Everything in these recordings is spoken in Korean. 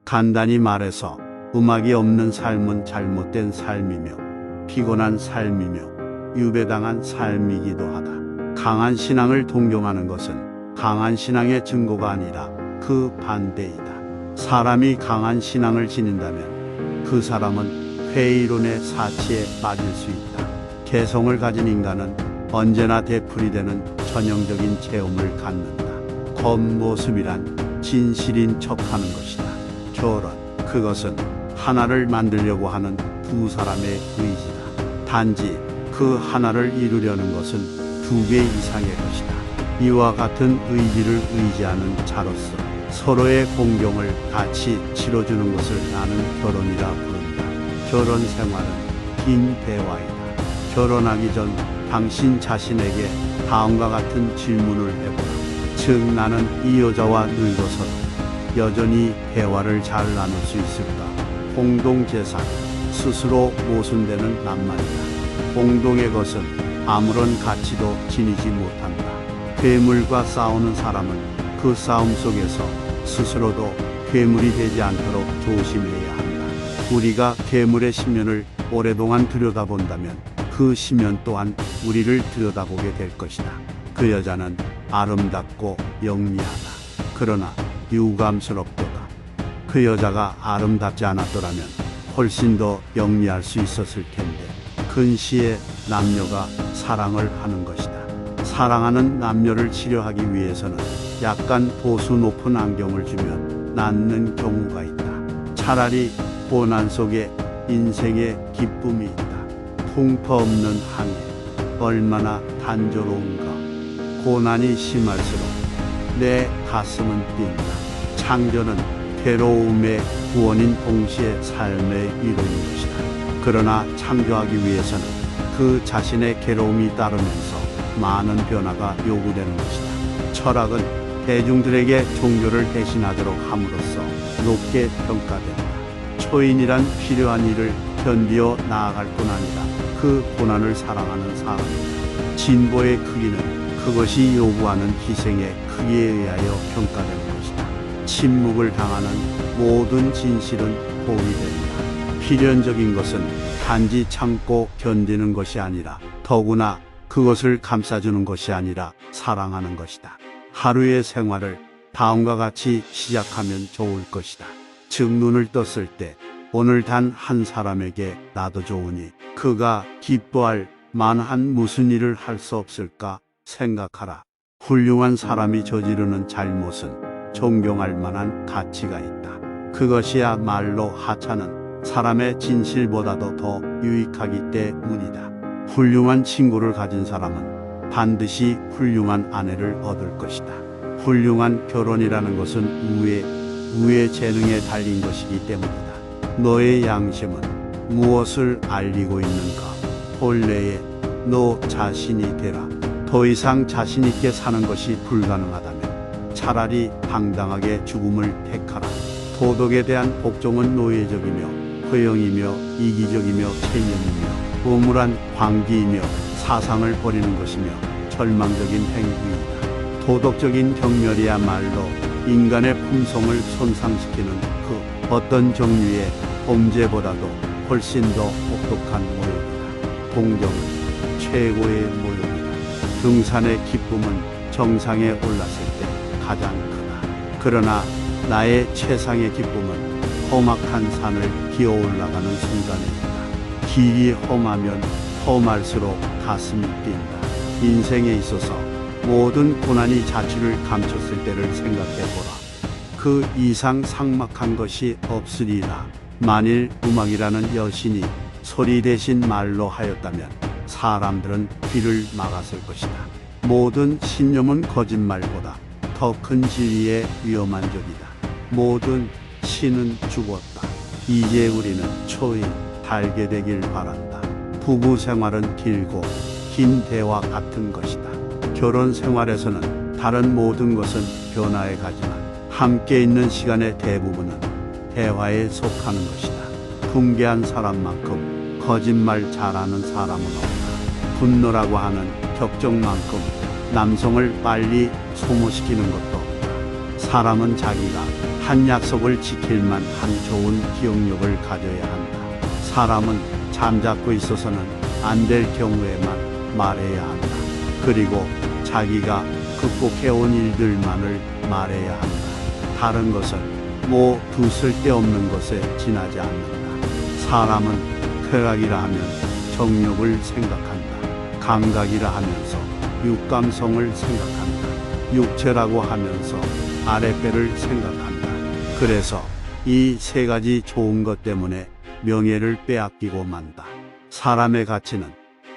간단히 말해서 음악이 없는 삶은 잘못된 삶이며 피곤한 삶이며 유배당한 삶이기도 하다. 강한 신앙을 동경하는 것은 강한 신앙의 증거가 아니라 그 반대이다. 사람이 강한 신앙을 지닌다면 그 사람은 회의론의 사치에 빠질 수 있다. 개성을 가진 인간은 언제나 되풀이 되는 전형적인 체험을 갖는다. 겉모습이란 진실인 척하는 것이다. 결혼, 그것은 하나를 만들려고 하는 두 사람의 의지다. 단지 그 하나를 이루려는 것은 두 개 이상의 것이다. 이와 같은 의지를 의지하는 자로서 서로의 공경을 같이 치러주는 것을 나는 결혼이라 부른다. 결혼 생활은 긴 대화이다. 결혼하기 전 당신 자신에게 다음과 같은 질문을 해보라. 즉, 나는 이 여자와 늙어서도 여전히 대화를 잘 나눌 수 있을까? 공동재산, 스스로 모순되는 낱말이다. 공동의 것은 아무런 가치도 지니지 못한다. 괴물과 싸우는 사람은 그 싸움 속에서 스스로도 괴물이 되지 않도록 조심해야 한다. 우리가 괴물의 심연을 오랫동안 들여다본다면 그 심연 또한 우리를 들여다보게 될 것이다. 그 여자는 아름답고 영리하다. 그러나 유감스럽도다. 그 여자가 아름답지 않았더라면 훨씬 더 영리할 수 있었을 텐데. 근시에 남녀가 사랑을 하는 것이다. 사랑하는 남녀를 치료하기 위해서는 약간 보수 높은 안경을 주면 낫는 경우가 있다. 차라리 고난 속에 인생의 기쁨이 있다. 풍파 없는 항해, 얼마나 단조로운가. 고난이 심할수록 내 가슴은 뛴다. 창조는 괴로움의 구원인 동시에 삶의 이루는 것이다. 그러나 창조하기 위해서는 그 자신의 괴로움이 따르면서 많은 변화가 요구되는 것이다. 철학은 대중들에게 종교를 대신하도록 함으로써 높게 평가된다. 초인이란 필요한 일을 견디어 나아갈 뿐 아니라 그 고난을 사랑하는 사람이다. 진보의 크기는 그것이 요구하는 희생의 크기에 의하여 평가되는 것이다. 침묵을 당하는 모든 진실은 포위된다. 필연적인 것은 단지 참고 견디는 것이 아니라 더구나 그것을 감싸주는 것이 아니라 사랑하는 것이다. 하루의 생활을 다음과 같이 시작하면 좋을 것이다. 즉, 눈을 떴을 때 오늘 단 한 사람에게 나도 좋으니 그가 기뻐할 만한 무슨 일을 할 수 없을까 생각하라. 훌륭한 사람이 저지르는 잘못은 존경할 만한 가치가 있다. 그것이야말로 하찮은 사람의 진실보다도 더 유익하기 때문이다. 훌륭한 친구를 가진 사람은 반드시 훌륭한 아내를 얻을 것이다. 훌륭한 결혼이라는 것은 우의 재능에 달린 것이기 때문이다. 너의 양심은 무엇을 알리고 있는가? 본래의 너 자신이 되라. 더 이상 자신있게 사는 것이 불가능하다면 차라리 당당하게 죽음을 택하라. 도덕에 대한 복종은 노예적이며 허영이며 이기적이며 체념이며 음울한 광기이며 사상을 버리는 것이며 절망적인 행위이다. 도덕적인 경멸이야말로 인간의 품성을 손상시키는 그 어떤 종류의 범죄보다도 훨씬 더 혹독한 모욕이다. 동정은 최고의 모욕이다. 등산의 기쁨은 정상에 올랐을 때 가장 크다. 그러나 나의 최상의 기쁨은 험악한 산을 기어 올라가는 순간에 있다. 길이 험하면 험할수록 가슴이 뛴다. 인생에 있어서 모든 고난이 자취를 감췄을 때를 생각해보라. 그 이상 삭막한 것이 없으리라. 만일 음악이라는 여신이 소리 대신 말로 하였다면 사람들은 귀를 막았을 것이다. 모든 신념은 거짓말보다 더 큰 진리의 위험한 적이다. 모든 신은 죽었다. 이제 우리는 초인 달게 되길 바란다. 부부 생활은 길고 긴 대화 같은 것이다. 결혼 생활에서는 다른 모든 것은 변화해 가지만 함께 있는 시간의 대부분은 대화에 속하는 것이다. 풍기한 사람만큼 거짓말 잘하는 사람은 없다. 분노라고 하는 격정만큼 남성을 빨리 소모시키는 것도 없다. 사람은 자기가 한 약속을 지킬만 한 좋은 기억력을 가져야 한다. 사람은 잠자코 있어서는 안 될 경우에만 말해야 한다. 그리고 자기가 극복해온 일들만을 말해야 한다. 다른 것은 모두 쓸데없는 것에 지나지 않는다. 사람은 쾌락이라 하면 정욕을 생각한다. 감각이라 하면서 육감성을 생각한다. 육체라고 하면서 아랫배를 생각한다. 그래서 이 세 가지 좋은 것 때문에 명예를 빼앗기고 만다. 사람의 가치는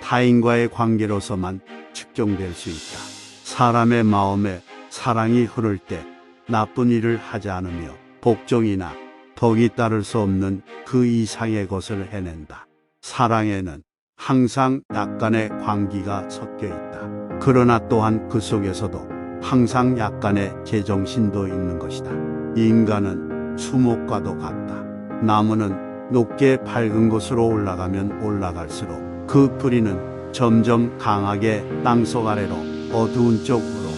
타인과의 관계로서만 측정될 수 있다. 사람의 마음에 사랑이 흐를 때 나쁜 일을 하지 않으며 복종이나 덕이 따를 수 없는 그 이상의 것을 해낸다. 사랑에는 항상 약간의 광기가 섞여 있다. 그러나 또한 그 속에서도 항상 약간의 제정신도 있는 것이다. 인간은 수목과도 같다. 나무는 높게 밝은 곳으로 올라가면 올라갈수록 그 뿌리는 점점 강하게 땅속 아래로 어두운 쪽으로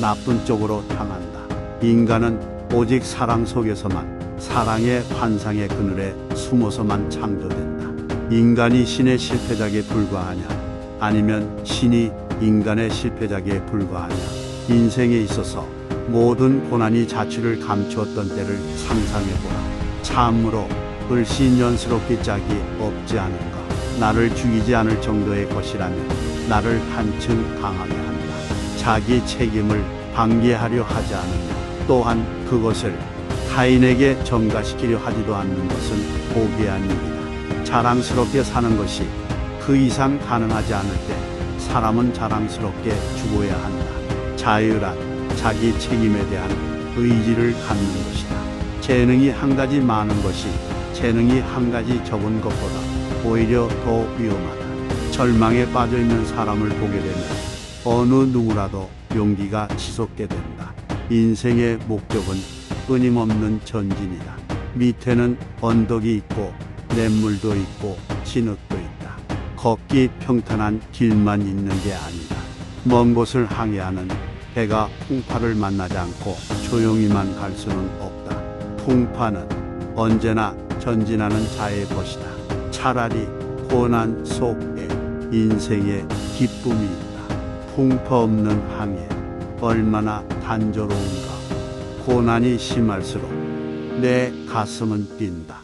나쁜 쪽으로 향한다. 인간은 오직 사랑 속에서만 사랑의 환상의 그늘에 숨어서만 창조된다. 인간이 신의 실패작에 불과하냐 아니면 신이 인간의 실패작에 불과하냐. 인생에 있어서 모든 고난이 자취를 감추었던 때를 상상해보라. 참으로 을씨년스럽게 짝이 없지 않은가. 나를 죽이지 않을 정도의 것이라면 나를 한층 강하게 한다. 자기 책임을 방기하려 하지 않으며 또한 그것을 타인에게 전가시키려 하지도 않는 것은 고귀한 일이다. 자랑스럽게 사는 것이 그 이상 가능하지 않을 때 사람은 자랑스럽게 죽어야 한다. 자유란 자기 책임에 대한 의지를 갖는 것이다. 재능이 한 가지 많은 것이 재능이 한 가지 적은 것보다 오히려 더 위험하다. 절망에 빠져있는 사람을 보게 되면 어느 누구라도 용기가 치솟게 된다. 인생의 목적은 끊임없는 전진이다. 밑에는 언덕이 있고 냇물도 있고 진흙도 있다. 걷기 평탄한 길만 있는 게 아니다. 먼 곳을 항해하는 배가 풍파를 만나지 않고 조용히만 갈 수는 없다. 풍파는 언제나 전진하는 자의 것이다. 차라리 고난 속에 인생의 기쁨이 있다. 풍파 없는 항해 얼마나 단조로운가. 고난이 심할수록 내 가슴은 뛴다.